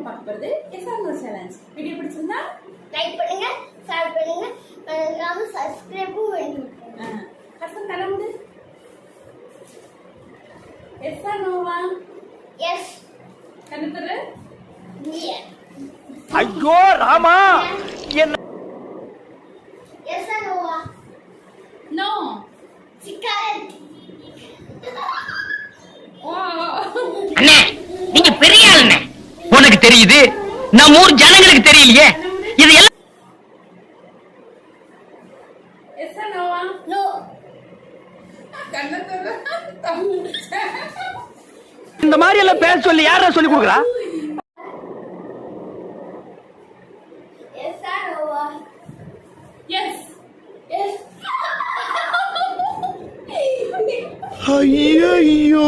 பார்க்க போறது SRO challenge. Video பிடிச்சிருந்தா லைக் பண்ணுங்க, ஷேர் பண்ணுங்க, மறக்காம சப்ஸ்கிரைபும் பண்ணுங்க. கஷ்டம் தலைமுடி. எஸ்ஆர்ஓவா? எஸ். கண்ணுத்துரு. ஐயோ ராமா, என்ன எஸ் ஆர் நோவா? நோ. சிக்கன். அண்ணே, நீங்க பெரிய ஆளுண்ணே. உனக்கு தெரியுது, நம்ம ஊர் ஜனங்களுக்கு தெரியலையே. இது எல்லாம் எஸ்ஆர்ஓவா? நோ. கண்ணுத்துரு. இந்த மாதிரி எல்லாம் பேச சொல்லி யாரா சொல்லி கொடுக்குறா? எஸ் ஆர் நோவா? எஸ். எஸ். ஐயோ